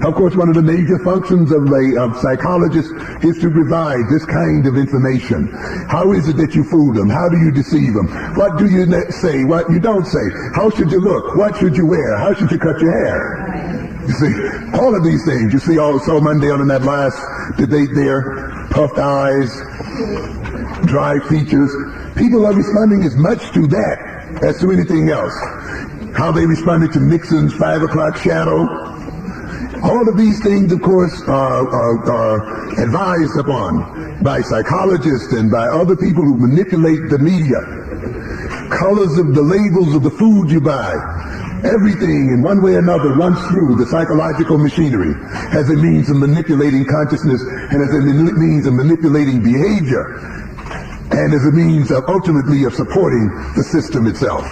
Of course, one of the major functions of a psychologist is to provide this kind of information. How is it that you fool them? How do you deceive them? What do you say? What you don't say? How should you look? What should you wear? How should you cut your hair? You see, all of these things. You see also Monday on that last debate there, puffed eyes, dry features. People are responding as much to that as to anything else. How they responded to Nixon's 5 o'clock shadow. All of these things, of course, are advised upon by psychologists and by other people who manipulate the media. Colors of the labels of the food you buy. Everything in one way or another runs through the psychological machinery as a means of manipulating consciousness and as a means of manipulating behavior and as a means of ultimately of supporting the system itself.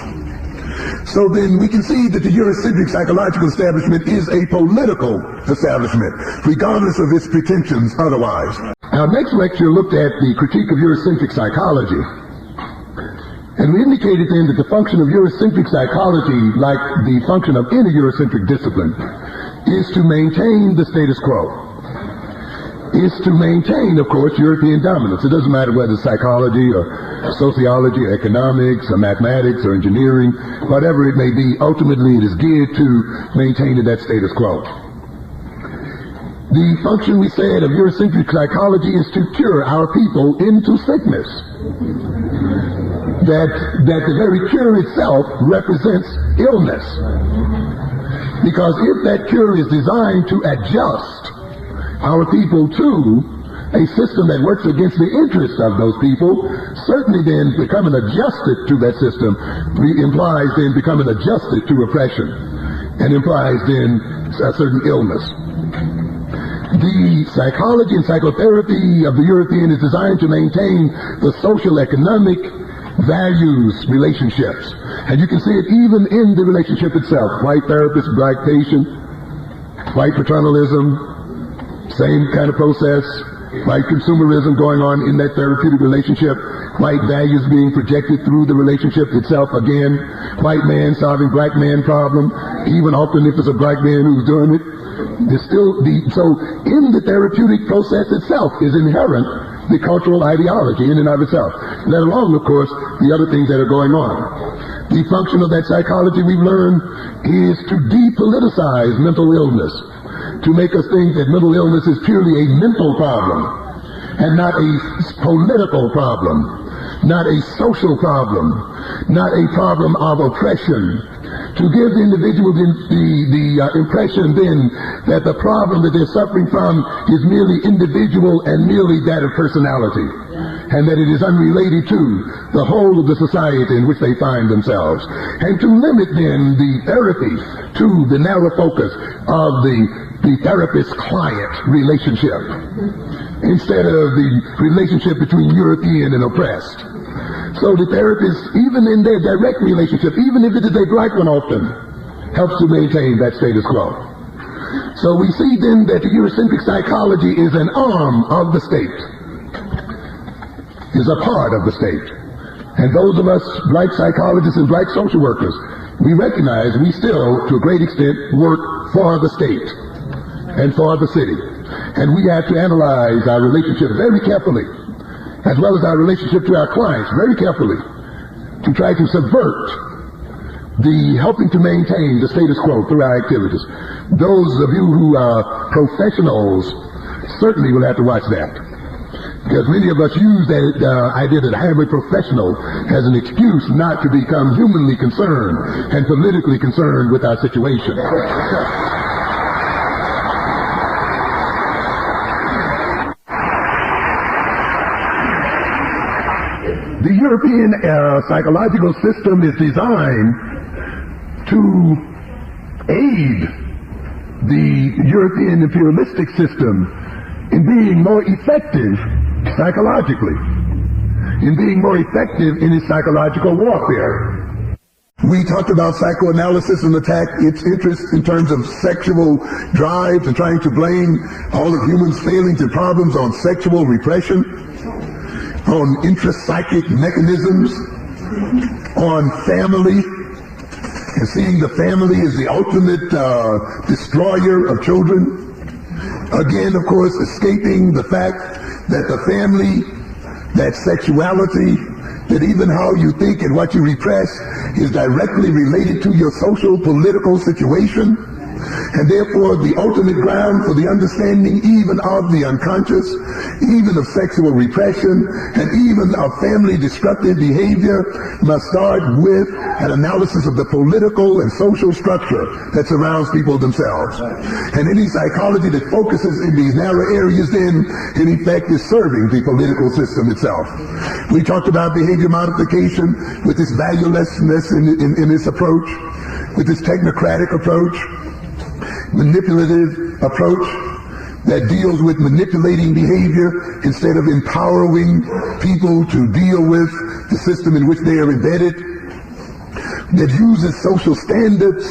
So then we can see that the Eurocentric psychological establishment is a political establishment, regardless of its pretensions otherwise. Our next lecture looked at the critique of Eurocentric psychology. And we indicated then that the function of Eurocentric psychology, like the function of any Eurocentric discipline, is to maintain the status quo. Is to maintain, of course, European dominance. It doesn't matter whether it's psychology or sociology or economics or mathematics or engineering, whatever it may be, ultimately it is geared to maintaining that status quo. The function, we said, of Eurocentric psychology is to cure our people into sickness. That the very cure itself represents illness. Because if that cure is designed to adjust our people to a system that works against the interests of those people, certainly then becoming adjusted to that system implies then becoming adjusted to oppression and implies then a certain illness. The psychology and psychotherapy of the European is designed to maintain the social, economic, values relationships. And you can see it even in the relationship itself. White therapist, black patient, white paternalism, same kind of process, white consumerism going on in that therapeutic relationship, white values being projected through the relationship itself again, white man solving black man problem, even often if it's a black man who's doing it. So in the therapeutic process itself is inherent the cultural ideology in and of itself, let alone, of course, the other things that are going on. The function of that psychology, we've learned, is to depoliticize mental illness, to make us think that mental illness is purely a mental problem and not a political problem, not a social problem, not a problem of oppression, to give the individual the impression then that the problem that they're suffering from is merely individual and merely that of personality, and that it is unrelated to the whole of the society in which they find themselves, and to limit then the therapy to the narrow focus of the therapist-client relationship instead of the relationship between European and oppressed. So the therapist, even in their direct relationship, even if it is a black one often, helps to maintain that status quo. So we see then that the Eurocentric psychology is an arm of the state, is a part of the state. And those of us black psychologists and black social workers, we recognize we still, to a great extent, work for the state and for the city. And we have to analyze our relationship very carefully, as well as our relationship to our clients very carefully, to try to subvert the helping to maintain the status quo through our activities. Those of you who are professionals certainly will have to watch that, because many of us use that idea that I am a professional as an excuse not to become humanly concerned and politically concerned with our situation. The European psychological system is designed to aid the European imperialistic system in being more effective psychologically, in being more effective in its psychological warfare. We talked about psychoanalysis and attack its interests in terms of sexual drives and trying to blame all of humans' failings and problems on sexual repression, on intrapsychic mechanisms, on family, and seeing the family as the ultimate destroyer of children. Again, of course, escaping the fact that the family, that sexuality, that even how you think and what you repress is directly related to your social, political situation. And therefore, the ultimate ground for the understanding even of the unconscious, even of sexual repression, and even of family destructive behavior must start with an analysis of the political and social structure that surrounds people themselves. And any psychology that focuses in these narrow areas then, in effect, is serving the political system itself. We talked about behavior modification with this valuelessness in its approach, with this technocratic approach, manipulative approach that deals with manipulating behavior instead of empowering people to deal with the system in which they are embedded, that uses social standards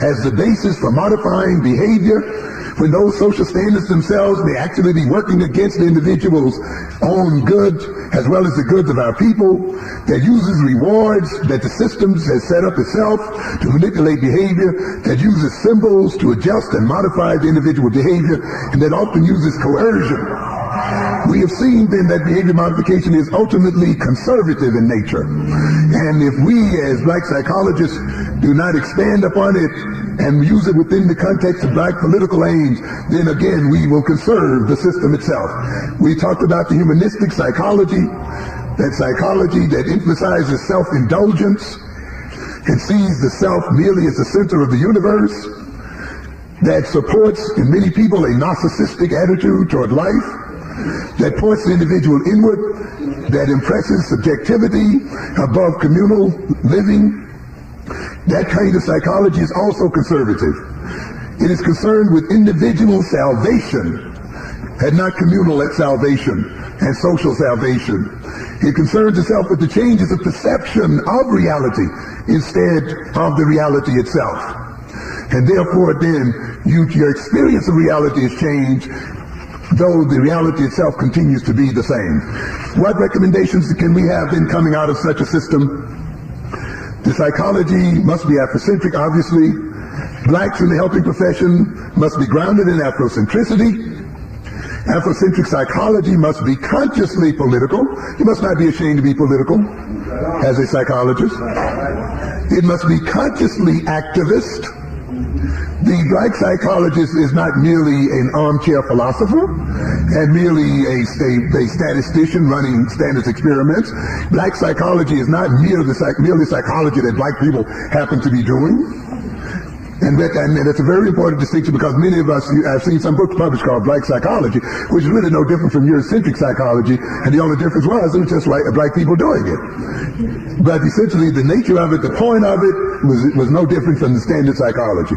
as the basis for modifying behavior, when those social standards themselves may actually be working against the individual's own good as well as the goods of our people, that uses rewards that the system has set up itself to manipulate behavior, that uses symbols to adjust and modify the individual behavior, and that often uses coercion. We have seen then that behavior modification is ultimately conservative in nature. And if we as black psychologists do not expand upon it and use it within the context of black political aims, then again we will conserve the system itself. We talked about the humanistic psychology, that psychology that emphasizes self-indulgence and sees the self merely as the center of the universe, that supports in many people a narcissistic attitude toward life, that points the individual inward, that impresses subjectivity above communal living. That kind of psychology is also conservative. It is concerned with individual salvation and not communal salvation and social salvation. It concerns itself with the changes of perception of reality instead of the reality itself. And therefore then your experience of reality is changed, though the reality itself continues to be the same. What recommendations can we have then coming out of such a system? The psychology must be Afrocentric, obviously. Blacks in the helping profession must be grounded in Afrocentricity. Afrocentric psychology must be consciously political. You must not be ashamed to be political as a psychologist. It must be consciously activist. The black psychologist is not merely an armchair philosopher and merely a statistician running standards experiments. Black psychology is not merely psychology that black people happen to be doing. And it's a very important distinction, because many of us, I've seen some books published called Black Psychology, which is really no different from Eurocentric psychology, and the only difference was it was just like black people doing it. But essentially the nature of it, the point of it, was no different from the standard psychology.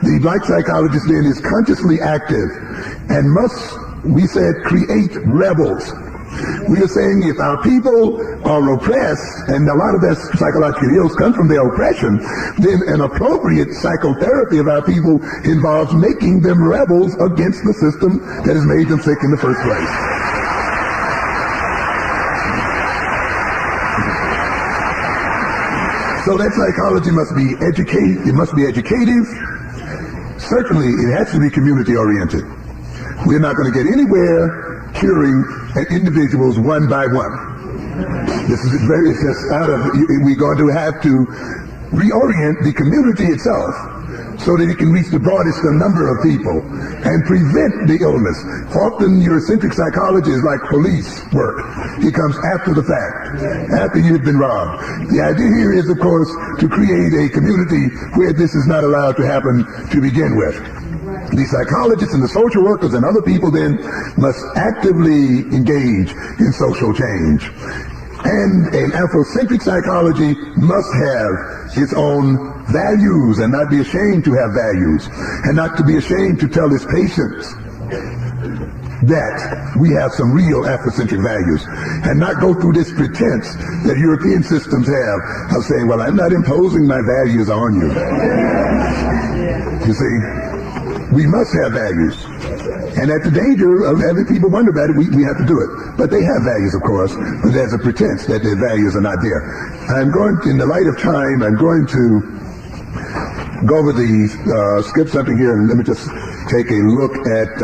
The black psychologist then is consciously active and must, we said, create rebels. We are saying if our people are oppressed, and a lot of their psychological ills come from their oppression, then an appropriate psychotherapy of our people involves making them rebels against the system that has made them sick in the first place. So that psychology must be educative. Certainly it has to be community oriented. We're not going to get anywhere curing individuals one by one. It's just we're going to have to reorient the community itself so that it can reach the broadest number of people and prevent the illness. Often Eurocentric psychology is like police work. It comes after the fact, after you've been robbed. The idea here is, of course, to create a community where this is not allowed to happen to begin with. The psychologists and the social workers and other people then must actively engage in social change. And an Afrocentric psychology must have its own values and not be ashamed to have values, and not to be ashamed to tell its patients that we have some real Afrocentric values, and not go through this pretense that European systems have of saying, well, I'm not imposing my values on you. You see? We must have values. And at the danger of having people wonder about it, we have to do it. But they have values, of course, but there's a pretense that their values are not there. In the light of time, I'm going to go over the, skip something here, and let me just take a look at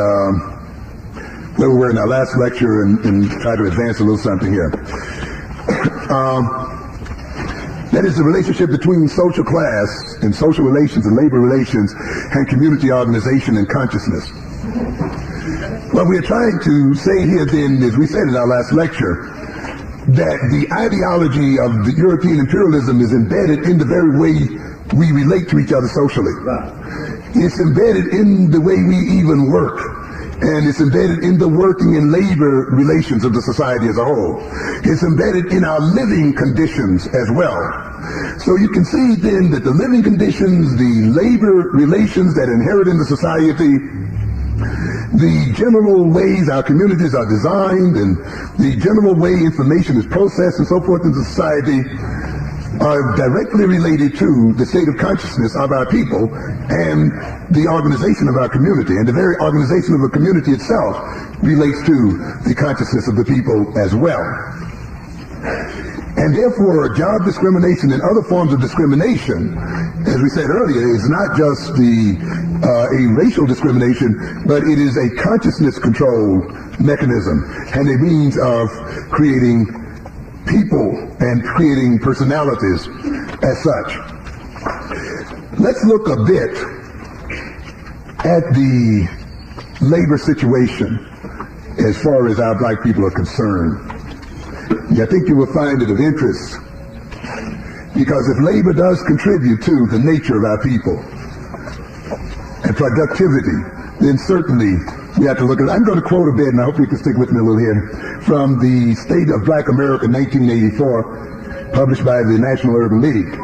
where we were in our last lecture and try to advance a little something here. That is the relationship between social class and social relations and labor relations and community organization and consciousness. What we are trying to say here then, as we said in our last lecture, that the ideology of the European imperialism is embedded in the very way we relate to each other socially. It's embedded in the way we even work. And it's embedded in the working and labor relations of the society as a whole. It's embedded in our living conditions as well. So you can see then that the living conditions, the labor relations that inherit in the society, the general ways our communities are designed, and the general way information is processed and so forth in the society are directly related to the state of consciousness of our people and the organization of our community. And the very organization of a community itself relates to the consciousness of the people as well. And therefore, job discrimination and other forms of discrimination, as we said earlier, is not just a racial discrimination, but it is a consciousness control mechanism and a means of creating people and creating personalities as such. Let's look a bit at the labor situation as far as our black people are concerned. I think you will find it of interest, because if labor does contribute to the nature of our people and productivity, then certainly we have to look at it. I'm going to quote a bit, and I hope you can stick with me a little here, from the State of Black America 1984, published by the National Urban League.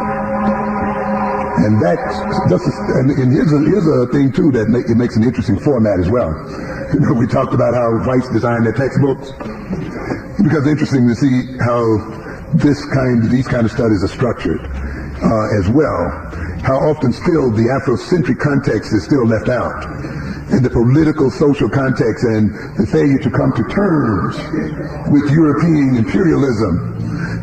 And that's just, and here's a thing too that it makes an interesting format as well. You know, we talked about how whites design their textbooks. It becomes interesting to see how these kind of studies are structured as well. How often still the Afrocentric context is still left out. In the political, social context, and the failure to come to terms with European imperialism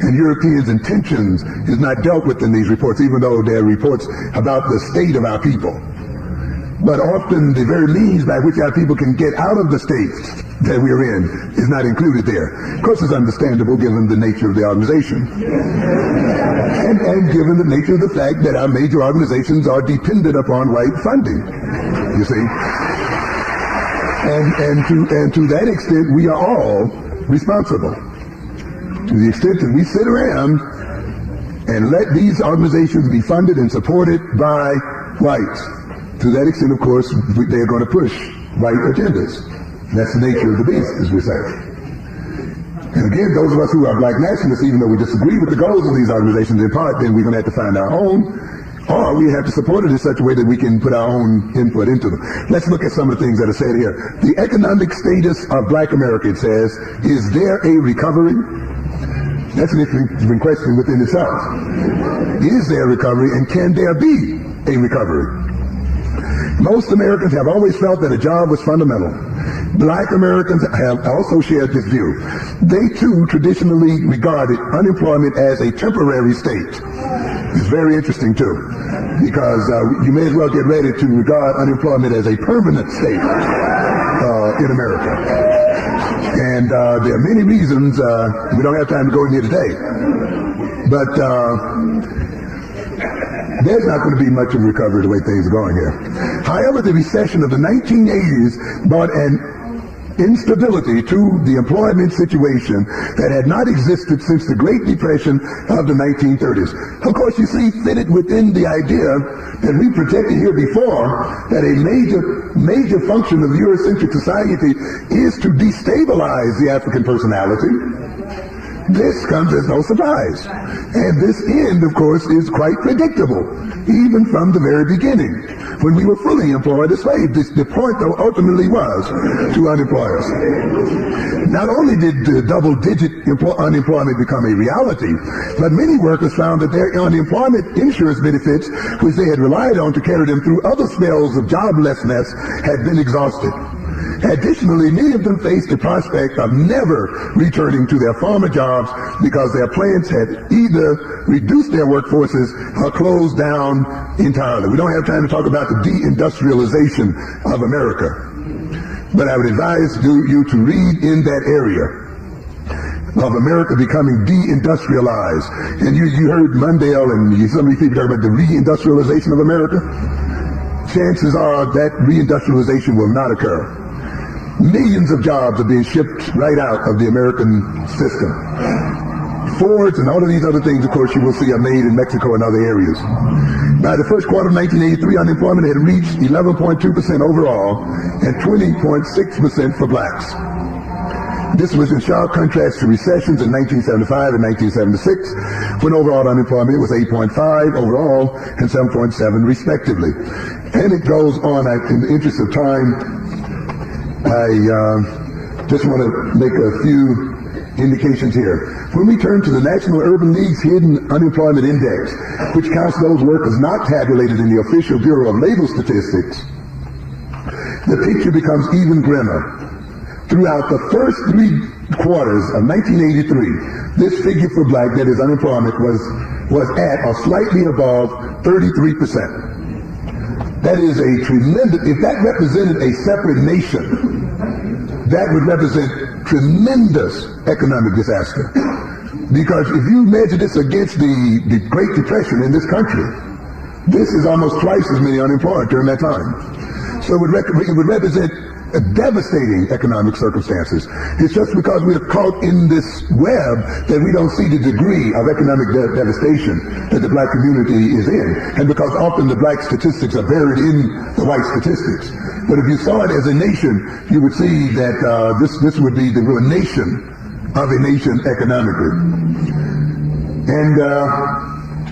and Europeans' intentions is not dealt with in these reports, even though they're reports about the state of our people. But often the very means by which our people can get out of the state that we're in is not included there. Of course, it's understandable given the nature of the organization. And given the nature of the fact that our major organizations are dependent upon white funding, you see. And to that extent, we are all responsible. To the extent that we sit around and let these organizations be funded and supported by whites, to that extent, of course, they're going to push white agendas. That's the nature of the beast, as we say. And again, those of us who are black nationalists, even though we disagree with the goals of these organizations in part, then we're going to have to find our own, or we have to support it in such a way that we can put our own input into them. Let's look at some of the things that are said here. The economic status of black America, it says, is there a recovery? That's an interesting question within itself. Is there a recovery, and can there be a recovery? Most Americans have always felt that a job was fundamental. Black Americans have also shared this view. They too traditionally regarded unemployment as a temporary state. It's very interesting too, because you may as well get ready to regard unemployment as a permanent state in America. And there are many reasons, we don't have time to go in here today, but there's not going to be much of a recovery the way things are going here. However, the recession of the 1980s brought an instability to the employment situation that had not existed since the Great Depression of the 1930s. Of course, you see, fitted within the idea that we projected here before, that a major function of Eurocentric society is to destabilize the African personality. This comes as no surprise. And this end, of course, is quite predictable, even from the very beginning, when we were fully employed as slaves. The point, though, ultimately was to unemploy us. Not only did double-digit unemployment become a reality, but many workers found that their unemployment insurance benefits, which they had relied on to carry them through other spells of joblessness, had been exhausted. Additionally, many of them faced the prospect of never returning to their former jobs because their plants had either reduced their workforces or closed down entirely. We don't have time to talk about the deindustrialization of America, but I would advise you to read in that area of America becoming deindustrialized. And you heard Mundell and some of these people talk about the reindustrialization of America. Chances are that reindustrialization will not occur. Millions of jobs are being shipped right out of the American system. Fords and all of these other things, of course, you will see are made in Mexico and other areas. By the first quarter of 1983, unemployment had reached 11.2% overall and 20.6% for blacks. This was in sharp contrast to recessions in 1975 and 1976, when overall unemployment was 8.5 overall and 7.7 respectively. And it goes on. In the interest of time, I just want to make a few indications here. When we turn to the National Urban League's Hidden Unemployment Index, which counts those workers not tabulated in the official Bureau of Labor Statistics, the picture becomes even grimmer. Throughout the first 3 quarters of 1983, this figure for black, that is unemployment, was at or slightly above 33%. That is a tremendous, if that represented a separate nation, that would represent tremendous economic disaster. Because if you measure this against the Great Depression in this country, this is almost twice as many unemployed during that time. So it would represent devastating economic circumstances. It's just because we are caught in this web that we don't see the degree of economic devastation that the black community is in, and because often the black statistics are buried in the white statistics. But if you saw it as a nation, you would see that this would be the ruination of a nation economically. And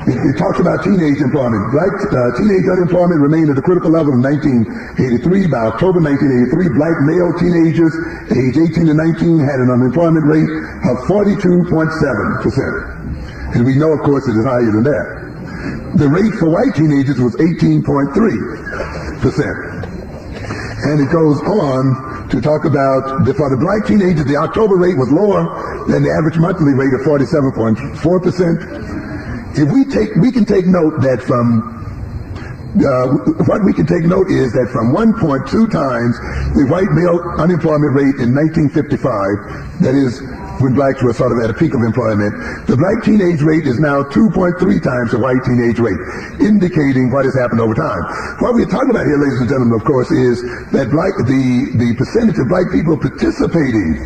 it talks about teenage employment. Black teenage unemployment remained at a critical level in 1983. By October 1983, black male teenagers aged 18 to 19 had an unemployment rate of 42.7%. And we know, of course, it is higher than that. The rate for white teenagers was 18.3%. And it goes on to talk about, for the black teenagers, the October rate was lower than the average monthly rate of 47.4%. We can take note that what we can take note is that from 1.2 times the white male unemployment rate in 1955, that is when blacks were sort of at a peak of employment, the black teenage rate is now 2.3 times the white teenage rate, indicating what has happened over time. What we're talking about here, ladies and gentlemen, of course, is that the percentage of black people participating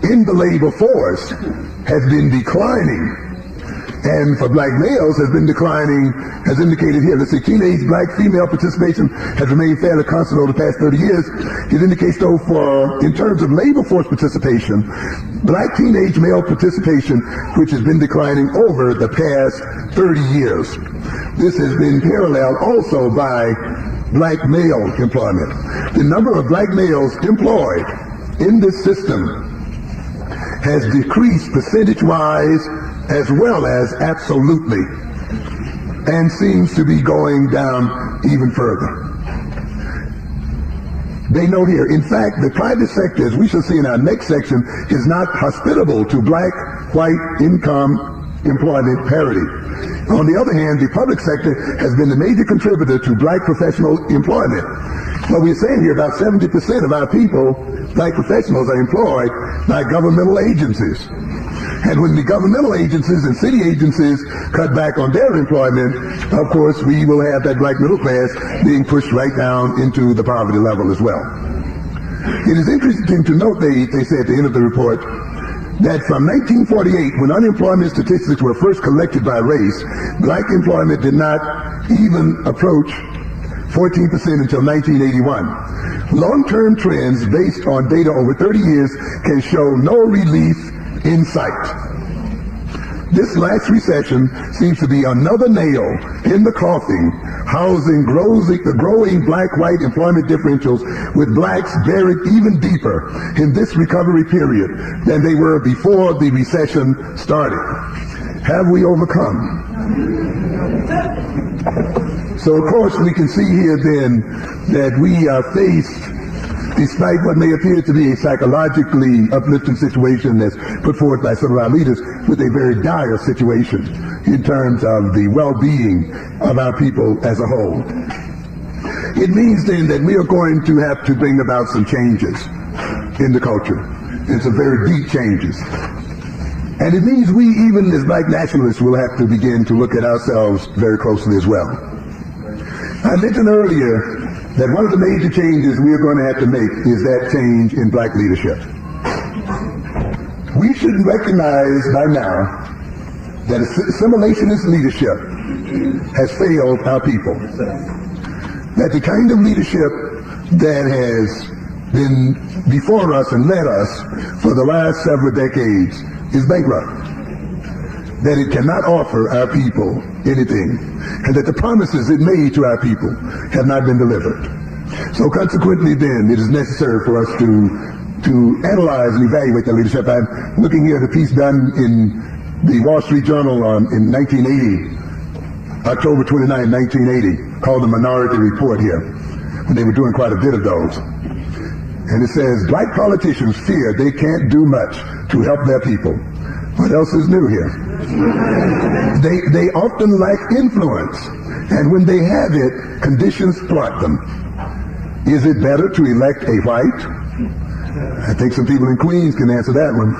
in the labor force has been declining. And for black males has been declining, as indicated here. Let's see, teenage black female participation has remained fairly constant over the past 30 years. It indicates, though, in terms of labor force participation, black teenage male participation, which has been declining over the past 30 years. This has been paralleled also by black male employment. The number of black males employed in this system has decreased percentage-wise as well as absolutely, and seems to be going down even further. They note here, in fact, the private sector, as we shall see in our next section, is not hospitable to black-white income employment parity. On the other hand, the public sector has been the major contributor to black professional employment. What we're saying here, about 70% of our people, black professionals, are employed by governmental agencies. And when the governmental agencies and city agencies cut back on their employment, of course, we will have that black middle class being pushed right down into the poverty level as well. It is interesting to note, they say at the end of the report, that from 1948, when unemployment statistics were first collected by race, black employment did not even approach 14% until 1981. Long-term trends based on data over 30 years can show no relief in sight. This last recession seems to be another nail in the coffin, housing the growing black-white employment differentials, with blacks buried even deeper in this recovery period than they were before the recession started. Have we overcome? So of course we can see here then that we are faced despite what may appear to be a psychologically uplifting situation that's put forth by some of our leaders, with a very dire situation in terms of the well-being of our people as a whole. It means then that we are going to have to bring about some changes in the culture, and some very deep changes. And it means we, even as black nationalists, will have to begin to look at ourselves very closely as well. I mentioned earlier that one of the major changes we are going to have to make is that change in black leadership. We should recognize by now that assimilationist leadership has failed our people. That the kind of leadership that has been before us and led us for the last several decades is bankrupt. That it cannot offer our people anything, and that the promises it made to our people have not been delivered. So consequently then, it is necessary for us to analyze and evaluate that leadership. I'm looking here at a piece done in the Wall Street Journal in 1980, October 29, 1980, called the Minority Report here, when they were doing quite a bit of those. And it says, black politicians fear they can't do much to help their people. What else is new here? They often lack influence, and when they have it, conditions thwart them. Is it better to elect a white? I think some people in Queens can answer that one.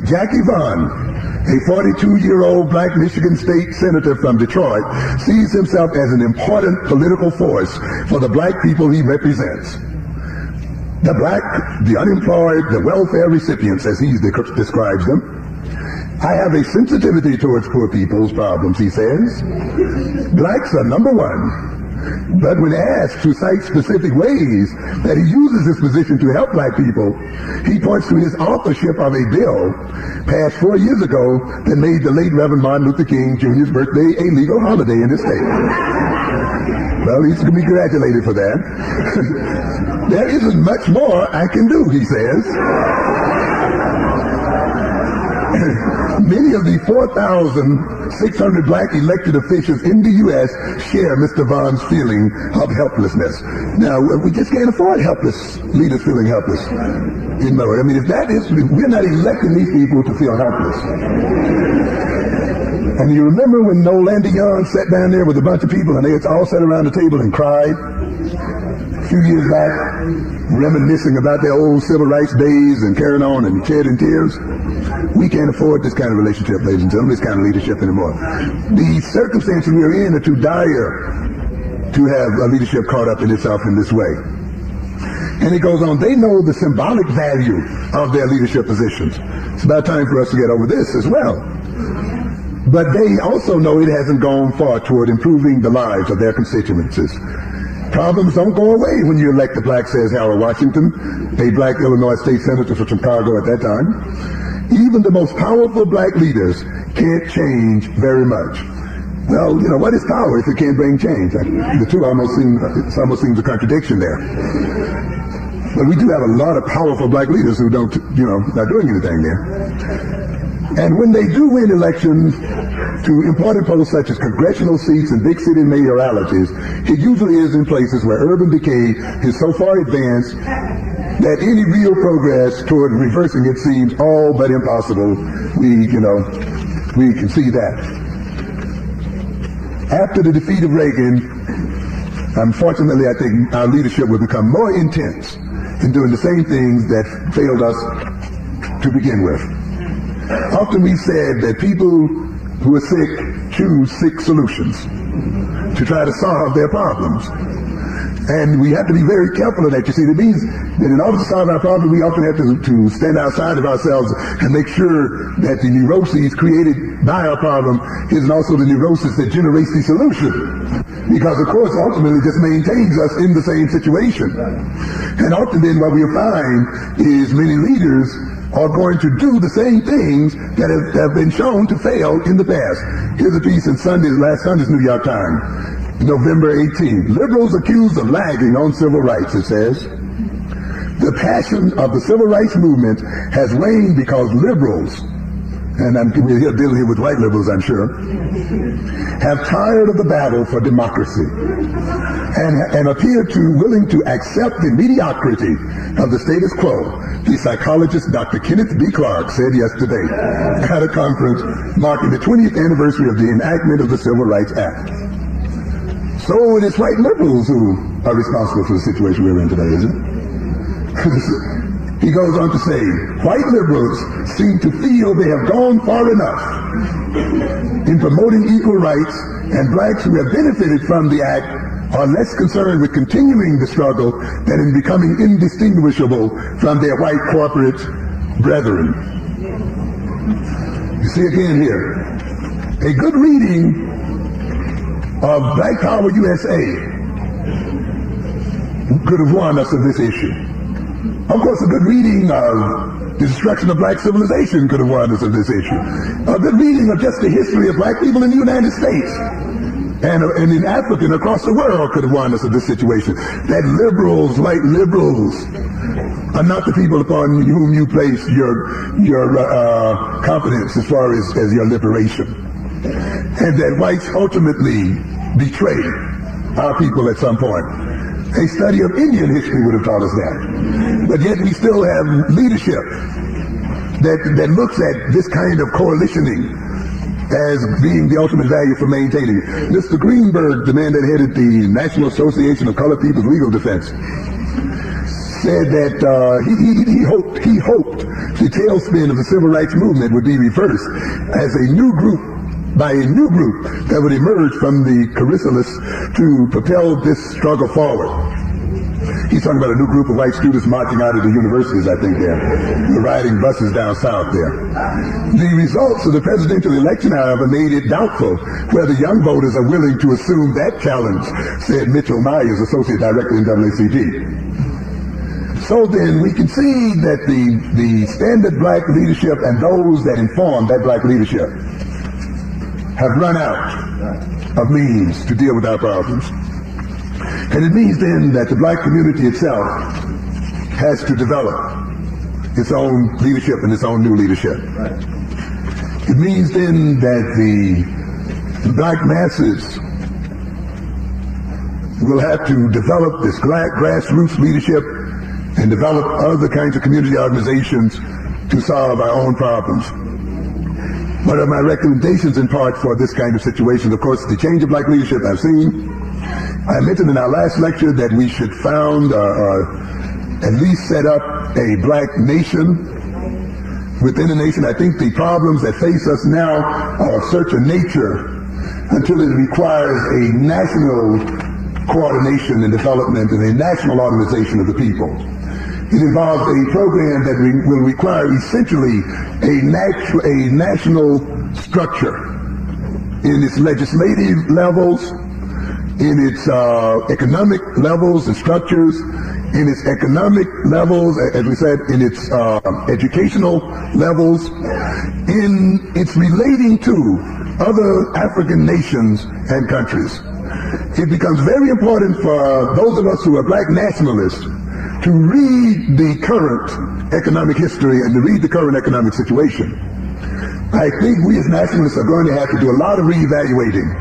Jackie Vaughn, a 42-year-old black Michigan State senator from Detroit, sees himself as an important political force for the black people he represents. The black, the unemployed, the welfare recipients, as he describes them. I have a sensitivity towards poor people's problems, he says. Blacks are number one. But when asked to cite specific ways that he uses his position to help black people, he points to his authorship of a bill passed 4 years ago that made the late Reverend Martin Luther King Jr.'s birthday a legal holiday in this state. Well, he's going to be congratulated for that. There isn't much more I can do, he says. Many of the 4,600 black elected officials in the U.S. share Mr. Vaughn's feeling of helplessness. Now, we just can't afford helpless leaders feeling helpless. You know, I mean, if that is, we're not electing these people to feel helpless. And you remember when Noel Young sat down there with a bunch of people and they all sat around the table and cried a few years back, reminiscing about their old civil rights days and carrying on and shedding tears? We can't afford this kind of relationship, ladies and gentlemen, this kind of leadership anymore. The circumstances we are in are too dire to have a leadership caught up in itself in this way. And it goes on, they know the symbolic value of their leadership positions. It's about time for us to get over this as well. But they also know it hasn't gone far toward improving the lives of their constituencies. Problems don't go away when you elect a black, says Harold Washington, a black Illinois state senator from Chicago at that time. Even the most powerful black leaders can't change very much. Well, you know, what is power if it can't bring change? The two almost seems a contradiction there. But we do have a lot of powerful black leaders who don't, you know, not doing anything there. And when they do win elections to important posts such as congressional seats and big city mayoralities, it usually is in places where urban decay is so far advanced that any real progress toward reversing it seems all but impossible. We can see that. After the defeat of Reagan, unfortunately, I think our leadership will become more intense in doing the same things that failed us to begin with. Often we've said that people who are sick choose sick solutions to try to solve their problems. And we have to be very careful of that. You see, it means that in order to solve our problem, we often have to stand outside of ourselves and make sure that the neuroses created by our problem isn't also the neurosis that generates the solution. Because, of course, ultimately just maintains us in the same situation. And often then what we'll find is many leaders are going to do the same things that have been shown to fail in the past. Here's a piece in last Sunday's New York Times. November 18th. Liberals accused of lagging on civil rights, it says. The passion of the civil rights movement has waned because liberals and we're here dealing here with white liberals, I'm sure, have tired of the battle for democracy and appear willing to accept the mediocrity of the status quo. The psychologist Dr. Kenneth B. Clark said yesterday at a conference marking the 20th anniversary of the enactment of the Civil Rights Act. So it is white liberals who are responsible for the situation we're in today, isn't it? He goes on to say, white liberals seem to feel they have gone far enough in promoting equal rights, and blacks who have benefited from the act are less concerned with continuing the struggle than in becoming indistinguishable from their white corporate brethren. You see again here, a good reading of Black Power USA could have warned us of this issue. Of course, a good reading of the destruction of black civilization could have warned us of this issue. A good reading of just the history of black people in the United States and in Africa and across the world could have warned us of this situation. That liberals, white liberals, are not the people upon whom you place your confidence as far as your liberation. And that whites ultimately betray our people at some point. A study of Indian history would have taught us that. But yet we still have leadership that looks at this kind of coalitioning as being the ultimate value for maintaining it. Mr. Greenberg, the man that headed the National Association of Colored People's Legal Defense, said that he hoped the tailspin of the civil rights movement would be reversed as a new group that would emerge from the chrysalis to propel this struggle forward. He's talking about a new group of white students marching out of the universities, I think they're riding buses down south there. The results of the presidential election, however, made it doubtful whether young voters are willing to assume that challenge, said Mitchell Myers, Associate Director in NAACP. So then we can see that the standard black leadership and those that inform that black leadership have run out of means to deal with our problems. And it means then that the black community itself has to develop its own leadership and its own new leadership. It means then that the black masses will have to develop this grassroots leadership and develop other kinds of community organizations to solve our own problems. One of my recommendations in part for this kind of situation, of course, the change of black leadership I've seen. I mentioned in our last lecture that we should found at least set up a black nation within a nation. I think the problems that face us now are of such a nature until it requires a national coordination and development and a national organization of the people. It involves a program that will require essentially a national structure in its legislative levels, in its economic levels and structures, in its economic levels, as we said, in its educational levels, in its relating to other African nations and countries. It becomes very important for those of us who are black nationalists to read the current economic history and to read the current economic situation. I think we as nationalists are going to have to do a lot of reevaluating,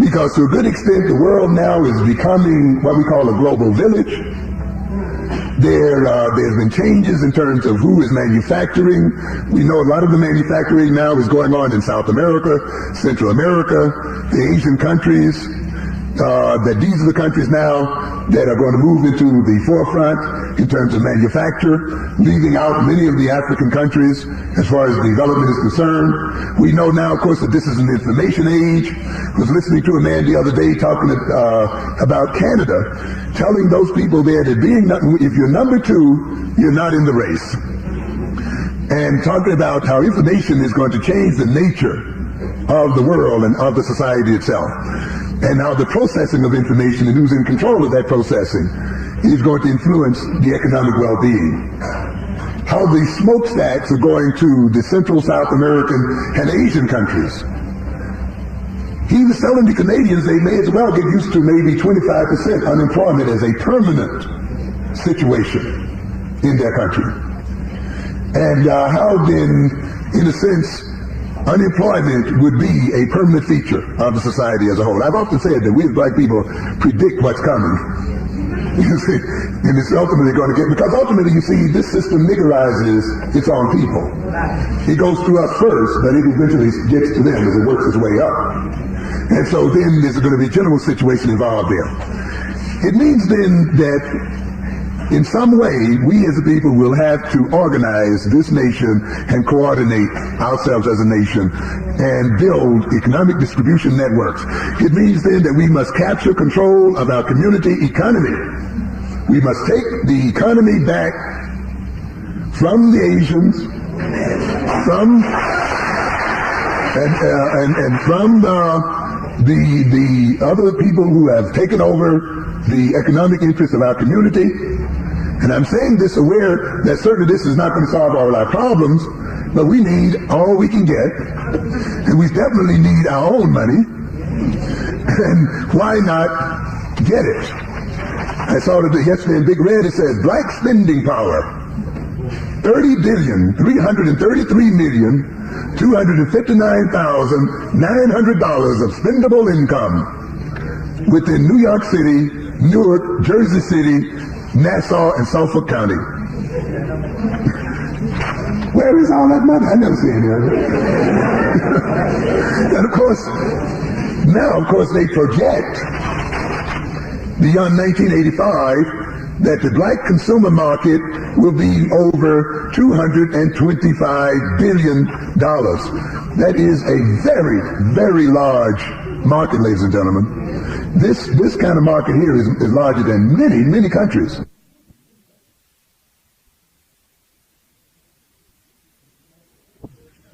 because to a good extent the world now is becoming what we call a global village. There's been changes in terms of who is manufacturing. We know a lot of the manufacturing now is going on in South America, Central America, the Asian countries. That these are the countries now that are going to move into the forefront in terms of manufacture, leaving out many of the African countries as far as development is concerned. We know now, of course, that this is an information age. I was listening to a man the other day talking about Canada, telling those people there that if you're number two, you're not in the race. And talking about how information is going to change the nature of the world and of the society itself. And how the processing of information and who's in control of that processing is going to influence the economic well-being. How the smokestacks are going to the Central, South American, and Asian countries. He was telling the Canadians they may as well get used to maybe 25% unemployment as a permanent situation in their country. And how then, in a sense, unemployment would be a permanent feature of the society as a whole. I've often said that we as black people predict what's coming. You see, and it's ultimately going to get, because ultimately you see this system niggerizes its own people. It goes through us first, but it eventually gets to them as it works its way up. And so then there's going to be a general situation involved there. It means then that in some way, we as a people will have to organize this nation and coordinate ourselves as a nation and build economic distribution networks. It means then that we must capture control of our community economy. We must take the economy back from the Asians, from the other people who have taken over the economic interests of our community. And I'm saying this aware that certainly this is not going to solve all our problems, but we need all we can get, and we definitely need our own money, and why not get it? I saw it yesterday in Big Red. It says black spending power, $30,333,259,900 of spendable income within New York City, Newark, Jersey City, Nassau, and Suffolk County. Where is all that money? I never seen it. And of course, now they project beyond 1985 that the black consumer market will be over $225 billion. That is a very, very large market, ladies and gentlemen. This kind of market here is larger than many, many countries.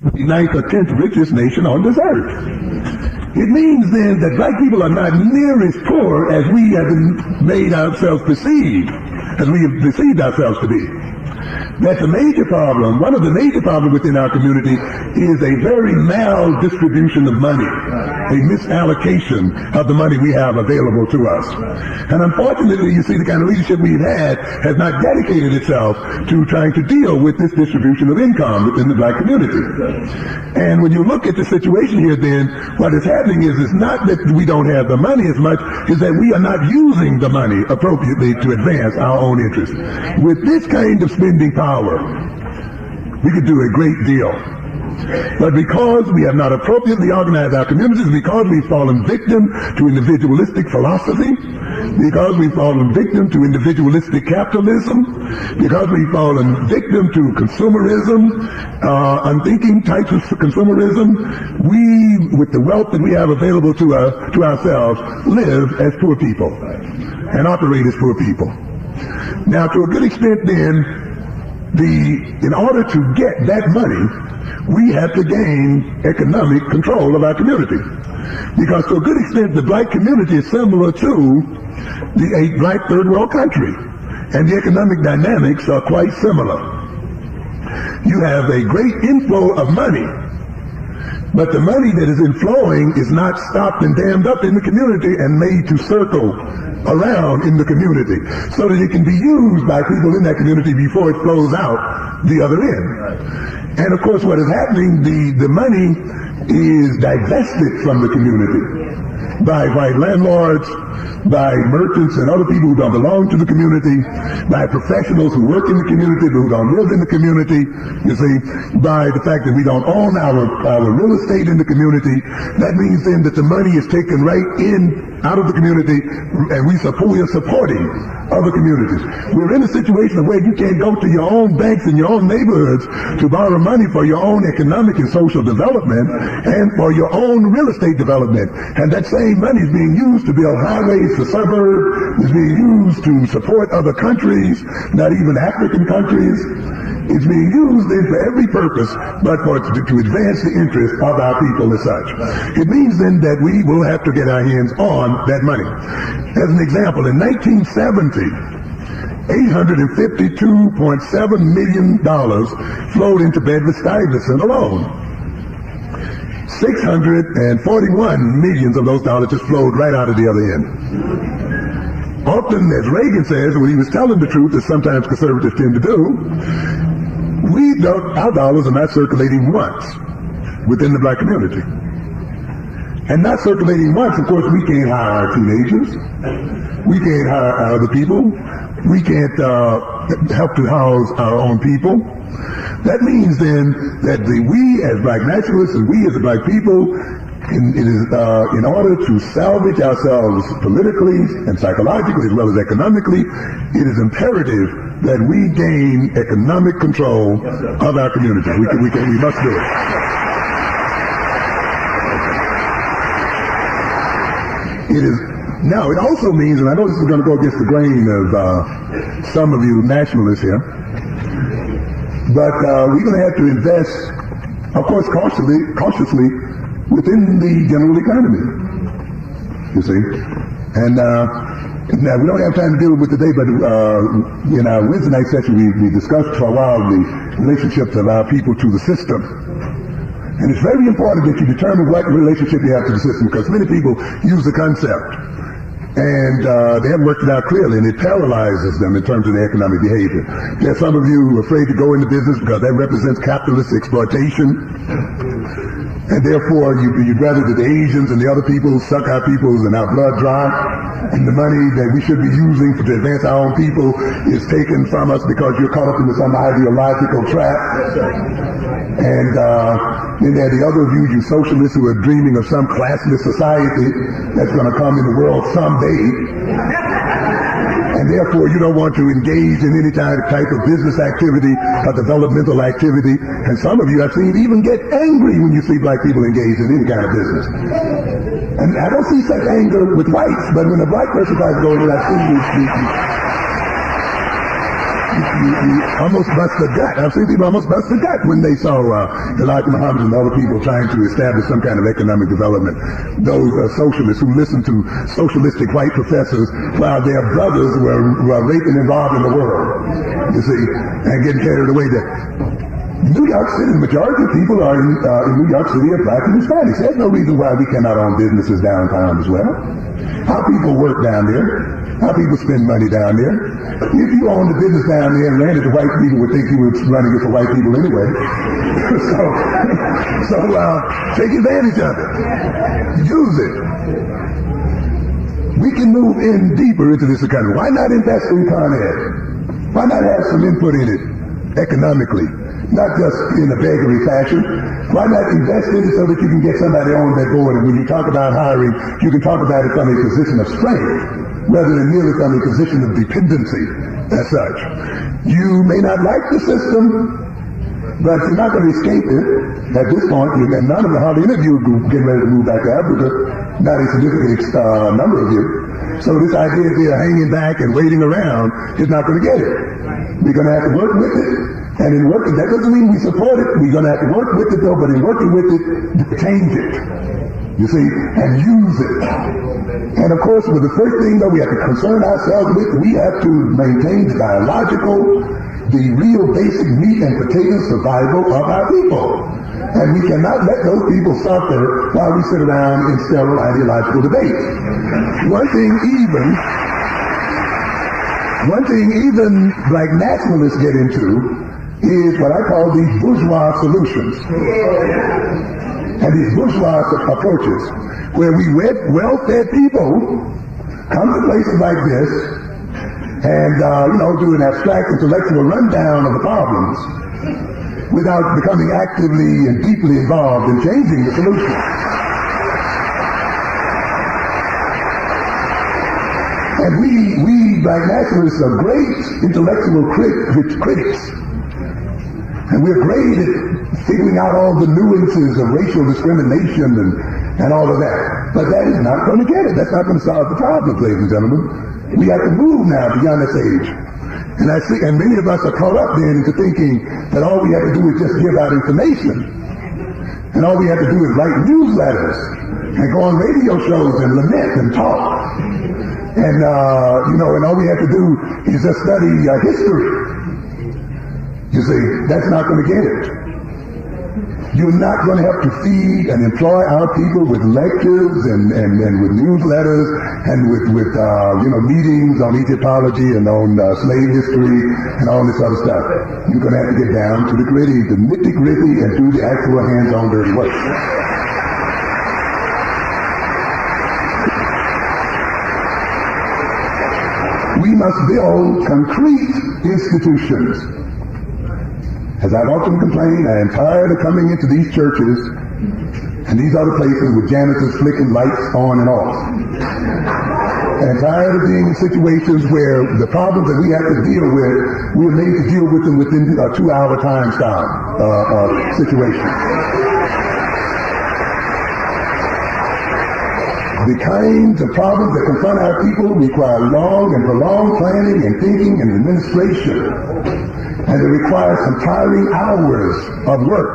The 9th or 10th richest nation on this earth. It means then that black people are not near as poor as we have made ourselves perceive, as we have deceived ourselves to be. That's a major problem. One of the major problems within our community is a very maldistribution of money, a misallocation of the money we have available to us. And unfortunately, you see, the kind of leadership we've had has not dedicated itself to trying to deal with this distribution of income within the black community. And when you look at the situation here, then what is happening is it's not that we don't have the money as much, is that we are not using the money appropriately to advance our own interests. With this kind of spending power, we could do a great deal. But because we have not appropriately organized our communities, because we've fallen victim to individualistic philosophy, because we've fallen victim to individualistic capitalism, because we've fallen victim to consumerism, unthinking types of consumerism, we, with the wealth that we have available to ourselves, live as poor people and operate as poor people. Now, to a good extent then, in order to get that money, we have to gain economic control of our community. Because to a good extent, the black community is similar to a black third world country. And the economic dynamics are quite similar. You have a great inflow of money, but the money that is inflowing is not stopped and dammed up in the community and made to circle around in the community so that it can be used by people in that community before it flows out the other end. And of course, what is happening, the money is divested from the community by white landlords, by merchants and other people who don't belong to the community, by professionals who work in the community but who don't live in the community, you see, by the fact that we don't own our real estate in the community. That means then that the money is taken right out of the community, and we are supporting other communities. We're in a situation where you can't go to your own banks in your own neighborhoods to borrow money for your own economic and social development and for your own real estate development. And that same money is being used to build highways for suburbs, is being used to support other countries, not even African countries. It's being used then for every purpose but to advance the interests of our people as such. It means then that we will have to get our hands on that money. As an example, in 1970, $852.7 million flowed into Bedford-Stuyvesant alone. 641 millions of those dollars just flowed right out of the other end. Often, as Reagan says, when he was telling the truth, as sometimes conservatives tend to do, our dollars are not circulating once. within the black community. And not circulating once, of course, we can't hire our teenagers. We can't hire other people. We can't help to house our own people. That means then that we as black nationalists and we as the black people, in order to salvage ourselves politically and psychologically as well as economically, it is imperative that we gain economic control of our community. We must do it. Now, it also means, and I know this is going to go against the grain of some of you nationalists here, but we're going to have to invest, of course, cautiously within the general economy, you see. And now, we don't have time to deal with it today, but in our Wednesday night session, we discussed for a while the relationships of our people to the system. And it's very important that you determine what relationship you have to the system, because many people use the concept and they haven't worked it out clearly, and it paralyzes them in terms of their economic behavior. There's some of you afraid to go into business because that represents capitalist exploitation, and therefore you'd rather that the Asians and the other people suck our peoples and our blood dry, and the money that we should be using to advance our own people is taken from us because you're caught up into some ideological trap. And then there are the other of you socialists who are dreaming of some classless society that's going to come in the world someday. And therefore you don't want to engage in any type of business activity or developmental activity. And some of you I've seen even get angry when you see black people engage in any kind of business. And I don't see such anger with whites, but when a black person tries to go in, I've seen you almost bust the gut. I've seen people almost bust the gut when they saw Elijah Muhammad and other people trying to establish some kind of economic development. Those socialists who listened to socialistic white professors while their brothers were raping and robbing the world, you see, and getting carried away there. New York City, the majority of people are in New York City are black and Hispanics. There's no reason why we cannot own businesses downtown as well. How people work down there, how people spend money down there. If you owned a business down there and ran it to white people, would think you were running it for white people anyway. so take advantage of it. Use it. We can move in deeper into this economy. Why not invest in Con Ed? Why not have some input in it economically? Not just in a beggary fashion. Why not invest in it so that you can get somebody on that board? And when you talk about hiring, you can talk about it from a position of strength rather than merely from a position of dependency as such. You may not like the system, but you're not going to escape it at this point. And none of the hardly any of you are getting ready to move back to Africa, not a significant number of you. So this idea of hanging back and waiting around is not going to get it. We're going to have to work with it. And in working, that doesn't mean we support it. We're going to have to work with it though, but in working with it, change it. You see, and use it. And of course, with the first thing that we have to concern ourselves with, we have to maintain the biological, the real basic meat and potato survival of our people. And we cannot let those people suffer while we sit around in sterile ideological debate. One thing even black nationalists get into is what I call these bourgeois solutions. And these bourgeois approaches, where we well-fed people come to places like this and, do an abstract intellectual rundown of the problems without becoming actively and deeply involved in changing the solution. And we black nationalists are great intellectual critics. And we're great at figuring out all the nuances of racial discrimination and all of that. But that is not going to get it. That's not going to solve the problem, ladies and gentlemen. We have to move now beyond this age. And many of us are caught up then into thinking that all we have to do is just give out information. And all we have to do is write newsletters and go on radio shows and lament and talk. And, and all we have to do is just study history. You see, that's not going to get it. You're not going to have to feed and employ our people with lectures and with newsletters and with meetings on Egyptology and on slave history and all this other stuff. You're going to have to get down to the gritty, the nitty-gritty, and do the actual hands-on dirty work. We must build concrete institutions. As I've often complained, I am tired of coming into these churches and these other places with janitors flicking lights on and off. And tired of being in situations where the problems that we have to deal with, we are made to deal with them within a 2-hour time style situation. The kinds of problems that confront our people require long and prolonged planning and thinking and administration. And it requires some tiring hours of work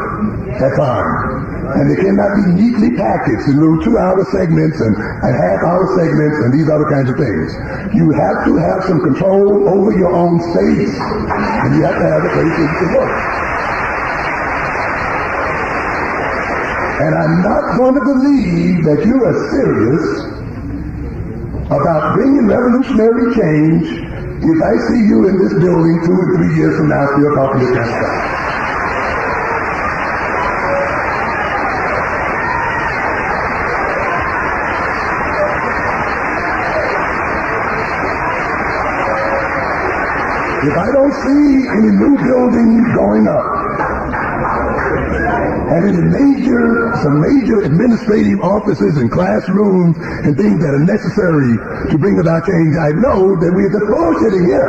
at times. And they cannot be neatly packaged in little 2-hour segments and half-hour segments and these other kinds of things. You have to have some control over your own space, and you have to have a place to work. And I'm not going to believe that you are serious about bringing revolutionary change if I see you in this building 2 or 3 years from now still talking to that stuff. If I don't see any new buildings going up, and some major administrative offices and classrooms and things that are necessary to bring about change, I know that we're just bullshitting here.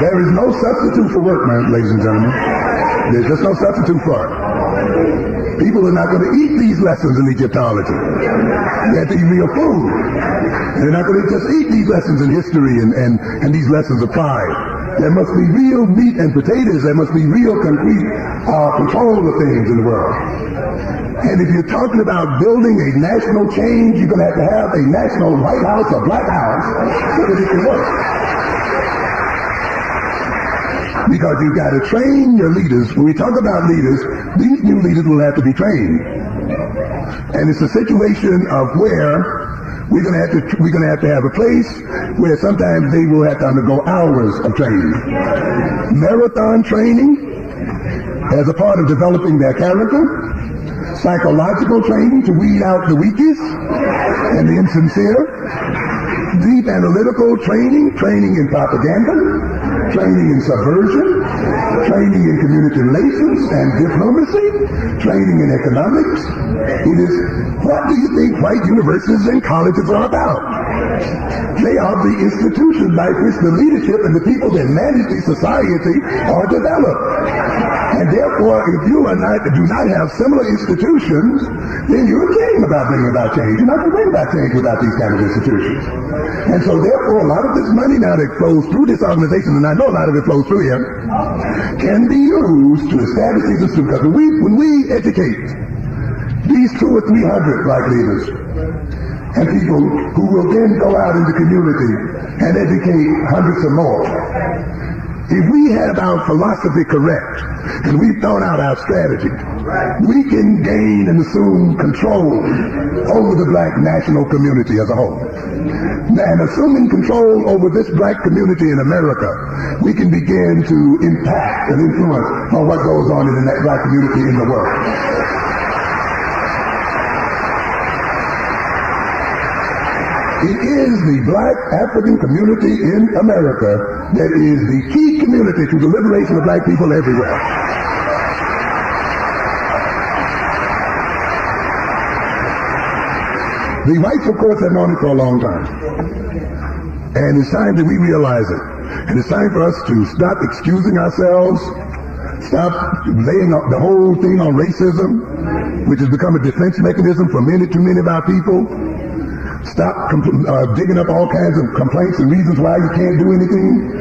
There is no substitute for work, ladies and gentlemen. There's just no substitute for it. People are not going to eat these lessons in Egyptology. They have to eat real food. And they're not going to just eat these lessons in history and these lessons of pride. There must be real meat and potatoes. There must be real concrete control of things in the world. And if you're talking about building a national change, you're going to have a national White House or Black House so that it can work. Because you've got to train your leaders. When we talk about leaders, these new leaders will have to be trained. And it's a situation of where we're going to have to have a place where sometimes they will have to undergo hours of training. Marathon training as a part of developing their character. Psychological training to weed out the weakest and the insincere. Deep analytical training in propaganda, training in subversion, training in community relations and diplomacy, training in economics. It is, what do you think white universities and colleges are about? They are the institutions by which the leadership and the people that manage the society are developed. And therefore, if you do not have similar institutions, then you're kidding about bringing about change. You're not going to bring about change without these kind of institutions. And so therefore, a lot of this money now that flows through this organization, and I know a lot of it flows through here, can be used to establish these institutions. Because when we educate these 200 or 300 black leaders, and people who will then go out in the community and educate hundreds or more, if we have our philosophy correct, and we've thought out our strategy, we can gain and assume control over the black national community as a whole. And assuming control over this black community in America, we can begin to impact and influence on what goes on in that black community in the world. It is the black African community in America that is the key community to the liberation of black people everywhere. The whites, of course, have known it for a long time. And it's time that we realize it. And it's time for us to stop excusing ourselves, stop laying the whole thing on racism, which has become a defense mechanism for too many of our people. Stop digging up all kinds of complaints and reasons why you can't do anything.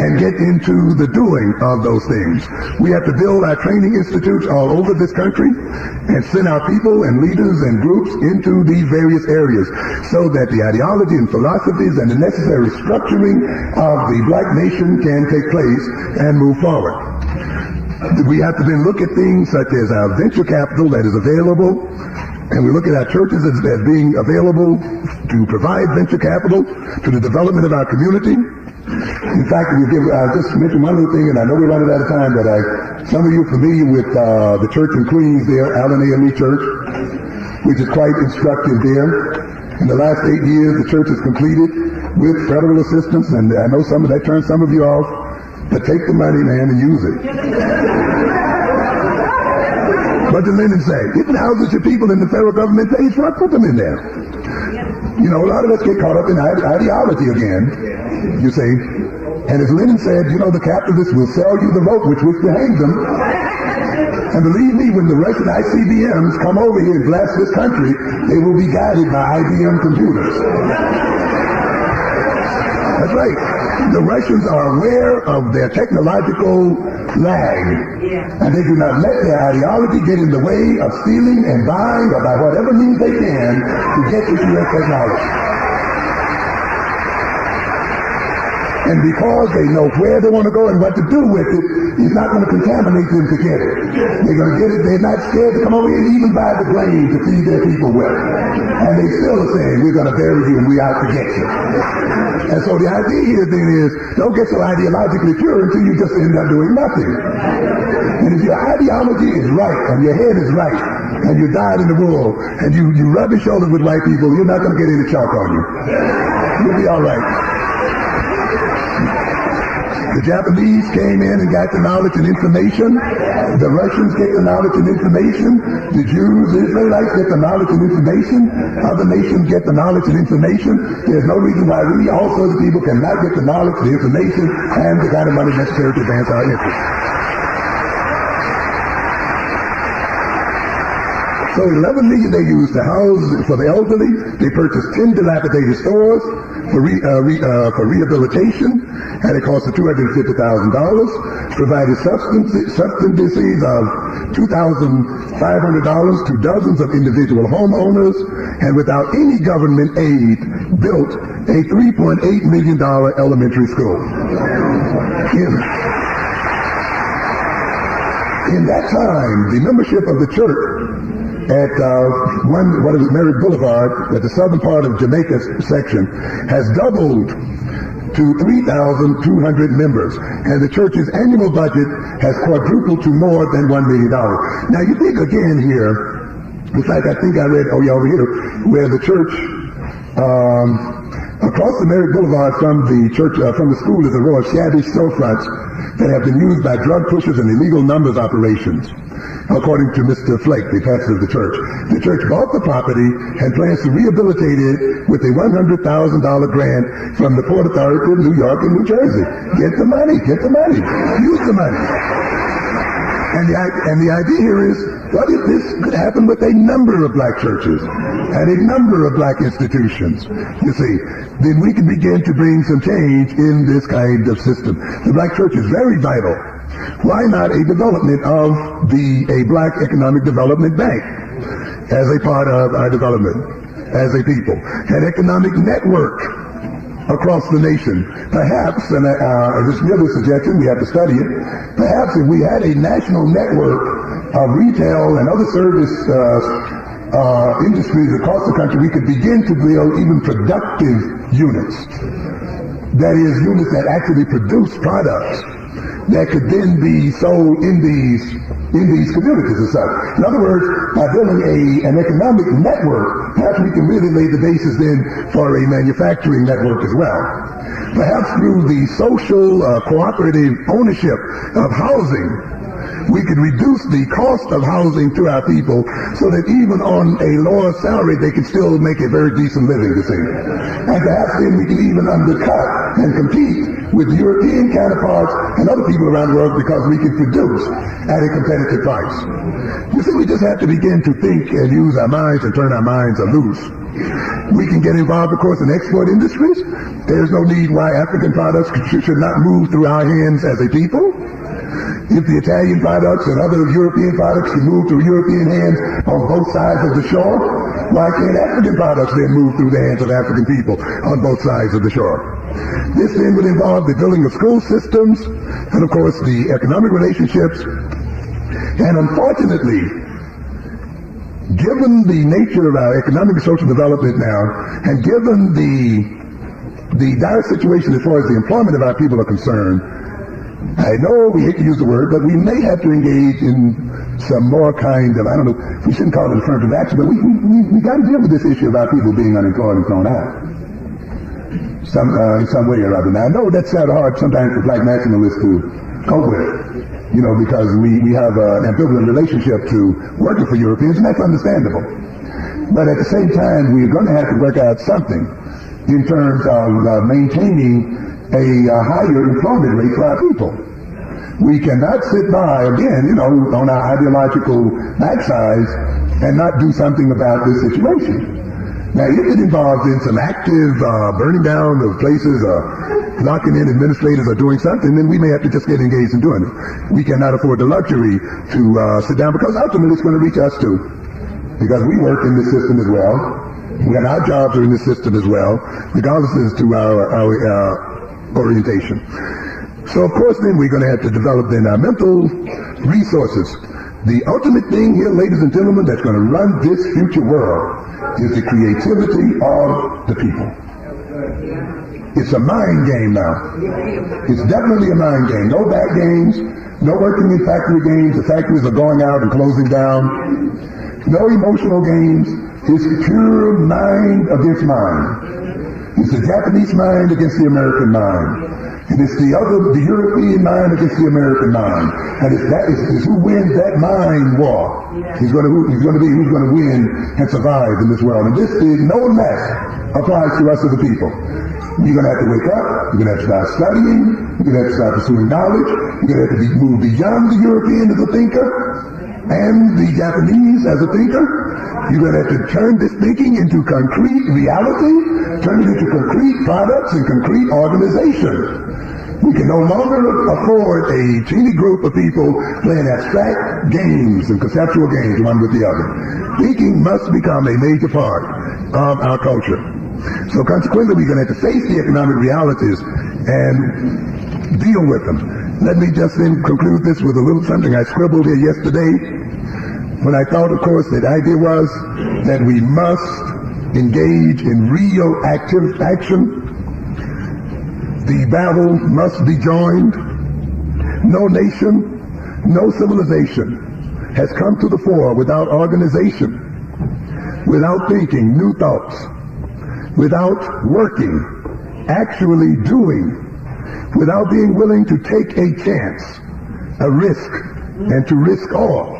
and get into the doing of those things. We have to build our training institutes all over this country and send our people and leaders and groups into these various areas so that the ideology and philosophies and the necessary structuring of the black nation can take place and move forward. We have to then look at things such as our venture capital that is available, and we look at our churches as being available to provide venture capital to the development of our community. In fact, I'll just mention one little thing, and I know we're running out of time, but some of you are familiar with the church in Queens there, Allen AME Church, which is quite instructive there. In the last 8 years, the church has completed with federal assistance, and I know that turns some of you off, but take the money, man, and use it. What did Lenin say? Get the houses your people in the federal government pays for, put them in there. You know, a lot of us get caught up in ideology again, you see. And as Lenin said, you know, the capitalists will sell you the rope with which to hang them. And believe me, when the Russian ICBMs come over here and blast this country, they will be guided by IBM computers. That's right. The Russians are aware of their technological lag, and they do not let their ideology get in the way of stealing and buying, or by whatever means they can, to get this U.S. technology. And because they know where they want to go and what to do with it, it's not going to contaminate them to get it. They're going to get it. They're not scared to come over here and even buy the grain to feed their people with. And they still are saying, we're going to bury you and we're out to get you. And so the idea here then is, don't get so ideologically pure until you just end up doing nothing. And if your ideology is right and your head is right and you died in the world and you rub your shoulders with white people, you're not going to get any chalk on you. You'll be all right. The Japanese came in and got the knowledge and information. The Russians get the knowledge and information. The Jews, the Israelites get the knowledge and information. Other nations get the knowledge and information. There's no reason why we, all sorts of people, cannot get the knowledge, the information, and the kind of money necessary to advance our interests. So $11 million they used to house for the elderly. They purchased 10 dilapidated stores for rehabilitation, and it cost $250,000. Provided subsidies of $2,500 to dozens of individual homeowners, and without any government aid, built a $3.8 million elementary school. In that time, the membership of the church at Merritt Boulevard, at the southern part of Jamaica section, has doubled to 3,200 members, and the church's annual budget has quadrupled to more than $1 million. Now you think again here, in fact I think I read, over here, where the church, across the Merritt Boulevard from the church, from the school is a row of shabby storefronts that have been used by drug pushers and illegal numbers operations. According to Mr. Flake, the pastor of the church bought the property and plans to rehabilitate it with a $100,000 grant from the Port Authority of New York and New Jersey. Get the money, use the money. And the idea here is, what if this could happen with a number of black churches and a number of black institutions? You see, then we can begin to bring some change in this kind of system. The black church is very vital. Why not a development of a black economic development bank as a part of our development as a people? An economic network across the nation. Perhaps, and this is really a suggestion, we have to study it, perhaps if we had a national network of retail and other service industries across the country, we could begin to build even productive units. That is, units that actually produce products that could then be sold in these communities and such. In other words, by building an economic network, perhaps we can really lay the basis then for a manufacturing network as well. Perhaps through the social cooperative ownership of housing, we could reduce the cost of housing to our people so that even on a lower salary, they can still make a very decent living, you see. And perhaps then we can even undercut and compete with European counterparts and other people around the world because we can produce at a competitive price. You see, we just have to begin to think and use our minds and turn our minds loose. We can get involved, of course, in export industries. There's no need why African products should not move through our hands as a people. If the Italian products and other European products can move through European hands on both sides of the shore, why can't African products then move through the hands of African people on both sides of the shore? This then would involve the building of school systems and, of course, the economic relationships. And unfortunately, given the nature of our economic and social development now, and given the dire situation as far as the employment of our people are concerned, I know we hate to use the word, but we may have to engage in some more kind of, I don't know, we shouldn't call it affirmative action, but we got to deal with this issue about people being unemployed and thrown out. In some way or other. Now, I know that's hard sometimes for black nationalists to cope with, because we have an ambivalent relationship to working for Europeans, and that's understandable. But at the same time, we're going to have to work out something in terms of maintaining a higher employment rate for our people. We cannot sit by, again, on our ideological backsides and not do something about this situation. Now, if it involves in some active burning down of places, locking in administrators or doing something, then we may have to just get engaged in doing it. We cannot afford the luxury to sit down, because ultimately it's going to reach us too. Because we work in this system as well. And our jobs are in this system as well, regardless as to our orientation. So of course then we're going to have to develop then our mental resources. The ultimate thing here, ladies and gentlemen, that's going to run this future world is the creativity of the people. It's a mind game now. It's definitely a mind game. No back games, no working in factory games. The factories are going out and closing down. No emotional games. It's pure mind against mind. It's the Japanese mind against the American mind. And it's the European mind against the American mind. And it's who wins that mind war. He's going to be who's going to win and survive in this world. And this is no less applies to us as the people. You're going to have to wake up. You're going to have to start studying. You're going to have to start pursuing knowledge. You're going to have to move beyond the European as a thinker and the Japanese as a thinker. You're going to have to turn this thinking into concrete reality, turn it into concrete products and concrete organization. We can no longer afford a teeny group of people playing abstract games and conceptual games one with the other. Thinking must become a major part of our culture. So consequently, we're going to have to face the economic realities and deal with them. Let me just then conclude this with a little something I scribbled here yesterday, when I thought, of course, the idea was that we must engage in real active action. The battle must be joined. No nation, no civilization has come to the fore without organization, without thinking new thoughts, without working, actually doing, without being willing to take a chance, a risk, and to risk all,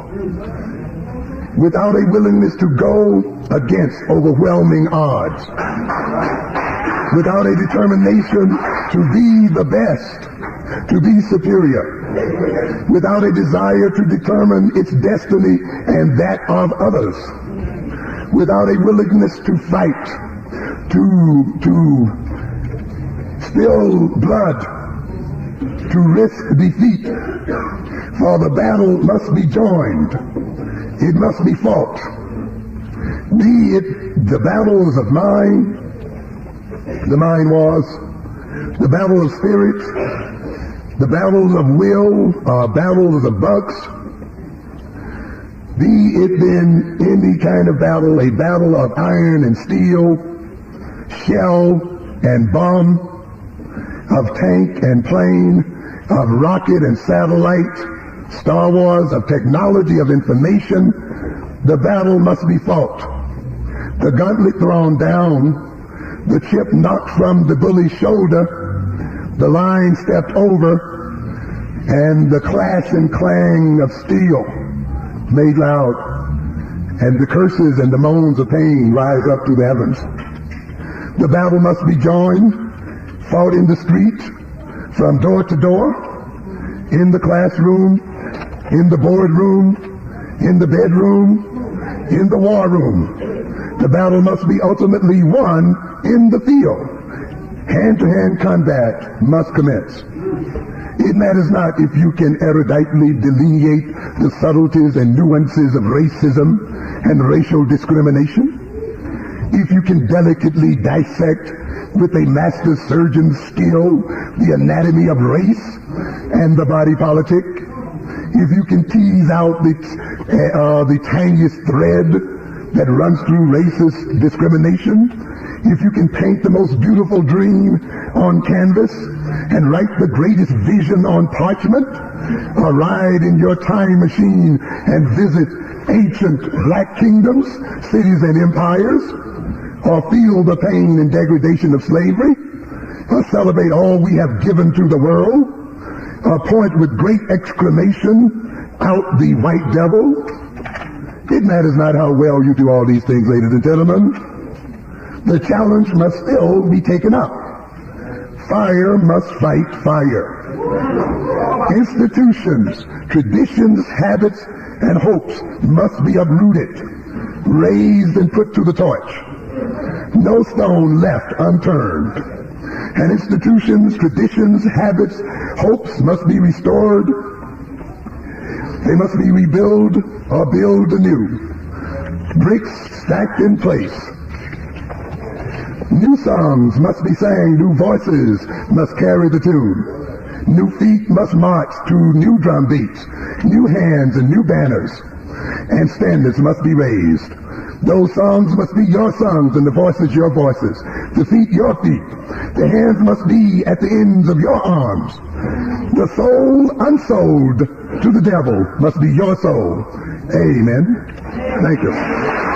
without a willingness to go against overwhelming odds, without a determination to be the best, to be superior, without a desire to determine its destiny and that of others, without a willingness to fight, to spill blood, to risk defeat. For the battle must be joined. It must be fought. Be it the battles of mind, the mind wars, the battle of spirit, the battles of will, battles of bucks. Be it then any kind of battle, a battle of iron and steel, shell and bomb, of tank and plane, of rocket and satellite, Star Wars, of technology, of information. The battle must be fought. The gauntlet thrown down, the chip knocked from the bully's shoulder, the line stepped over, and the clash and clang of steel made loud, and the curses and the moans of pain rise up to the heavens. The battle must be joined, fought in the street, from door to door, in the classroom, in the boardroom, in the bedroom, in the war room. The battle must be ultimately won in the field. Hand-to-hand combat must commence. It matters not if you can eruditely delineate the subtleties and nuances of racism and racial discrimination, if you can delicately dissect with a master surgeon's skill the anatomy of race and the body politic, if you can tease out the tiniest thread that runs through racist discrimination, if you can paint the most beautiful dream on canvas and write the greatest vision on parchment, or ride in your time machine and visit ancient black kingdoms, cities, and empires, or feel the pain and degradation of slavery, or celebrate all we have given to the world, or point with great exclamation out the white devil. It matters not how well you do all these things, ladies and gentlemen. The challenge must still be taken up. Fire must fight fire. Institutions, traditions, habits, and hopes must be uprooted, raised, and put to the torch. No stone left unturned. And institutions, traditions, habits, hopes must be restored. They must be rebuilt or built anew. Bricks stacked in place. New songs must be sang, new voices must carry the tune. New feet must march to new drum beats, new hands and new banners, and standards must be raised. Those songs must be your songs and the voices your voices, the feet your feet. The hands must be at the ends of your arms. The soul unsold to the devil must be your soul. Amen. Thank you.